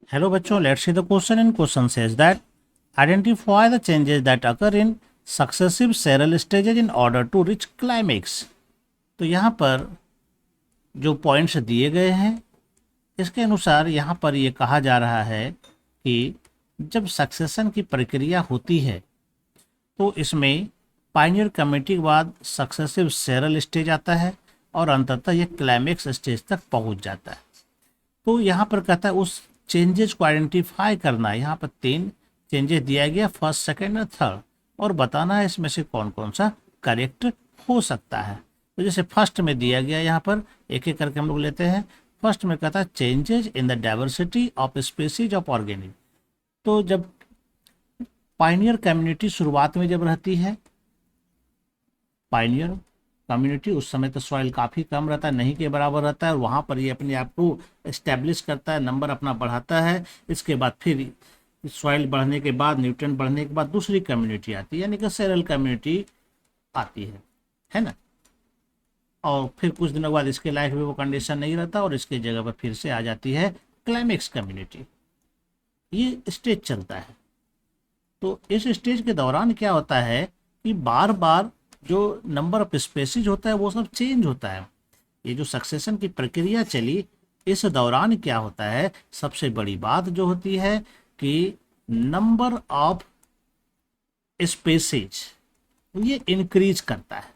Hello बच्चों, let's see the question. In question says that identify the changes that occur in successive serial stages in order to reach climax. तो यहाँ पर जो points दिए गए हैं इसके अनुसार यहाँ पर ये कहा जा रहा है कि जब सक्सेशन की प्रक्रिया होती है तो इसमें पायनियर कमेटी के बाद सक्सेसिव सेरल स्टेज आता है और अंततः ये क्लाइमेक्स स्टेज तक पहुंच जाता है। तो यहाँ पर कहता है उस चेंजेस को आइडेंटिफाई करना है। यहाँ पर 3 चेंजेस दिया गया, फर्स्ट, सेकंड और थर्ड, और बताना है इसमें से कौन कौन सा करेक्ट हो सकता है। तो जैसे फर्स्ट में दिया गया, यहाँ पर एक एक करके हम लोग लेते हैं। फर्स्ट में कहता है changes in the diversity of species of organism. तो जब पायनियर कम्युनिटी शुरुआत में जब रहती है, पायनियर कम्युनिटी, उस समय तो सॉइल काफ़ी कम रहता है, नहीं के बराबर रहता है, और वहाँ पर ये अपने आप को इस्टेब्लिश करता है, नंबर अपना बढ़ाता है। इसके बाद फिर सॉइल बढ़ने के बाद, न्यूट्रिएंट बढ़ने के बाद दूसरी कम्युनिटी आती है, यानी कि सेरल कम्युनिटी आती है ना। और फिर कुछ दिनों बाद इसके लायक भी वो कंडीशन नहीं रहता और इसके जगह पर फिर से आ जाती है क्लाइमेक्स कम्युनिटी। ये स्टेज चलता है। तो इस स्टेज के दौरान क्या होता है कि बार बार जो नंबर ऑफ स्पेसीज होता है वो सब चेंज होता है। ये जो सक्सेशन की प्रक्रिया चली, इस दौरान क्या होता है, सबसे बड़ी बात जो होती है कि नंबर ऑफ स्पेसीज ये इंक्रीज करता है।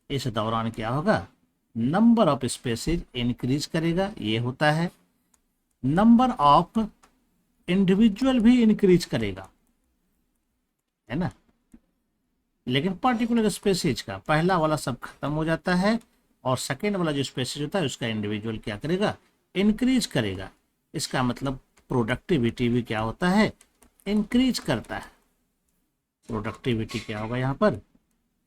इस दौरान क्या होगा, नंबर ऑफ स्पेसीज इंक्रीज करेगा, ये होता है। नंबर ऑफ इंडिविजुअल भी इंक्रीज करेगा, है ना। लेकिन पर्टिकुलर स्पेसीज का पहला वाला सब खत्म हो जाता है और सेकेंड वाला जो स्पेसीज होता है उसका इंडिविजुअल क्या करेगा, इंक्रीज करेगा। इसका मतलब प्रोडक्टिविटी भी क्या होता है, इंक्रीज करता है। प्रोडक्टिविटी क्या होगा, यहाँ पर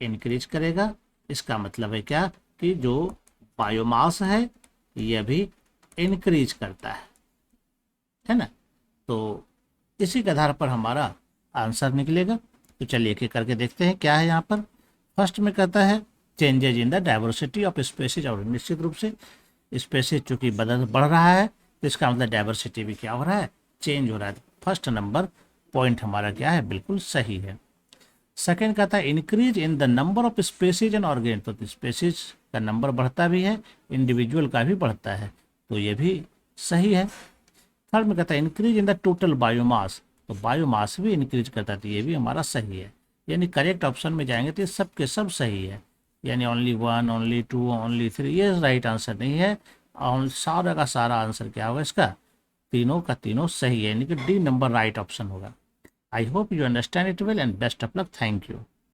इंक्रीज करेगा। इसका मतलब है क्या कि जो बायोमास है यह भी इंक्रीज करता है ना। तो इसी के आधार पर हमारा आंसर निकलेगा। तो चलिए एक एक करके देखते हैं क्या है यहाँ पर। फर्स्ट में कहता है changes in the diversity of species, और निश्चित रूप से स्पेसीज चूंकि बढ़ रहा है तो इसका मतलब डाइवर्सिटी भी क्या हो रहा है, चेंज हो रहा है। फर्स्ट नंबर पॉइंट हमारा क्या है, बिल्कुल सही है। सेकेंड कहता है increase in the number of species and organ, तो स्पेसीज का नंबर बढ़ता भी है, इंडिविजुअल का भी बढ़ता है, तो ये भी सही है। थर्ड में कहता है increase in the total biomass, तो बायोमास भी इंक्रीज करता है, तो ये भी हमारा सही है। यानी करेक्ट ऑप्शन में जाएंगे तो ये सब के सब सही है। यानी ओनली 1, ओनली 2, ओनली 3 ये राइट आंसर नहीं है। और सारा का सारा आंसर क्या होगा इसका, तीनों का तीनों सही है, यानी कि डी नंबर राइट ऑप्शन होगा। I hope you understand it well and best of luck. Thank you.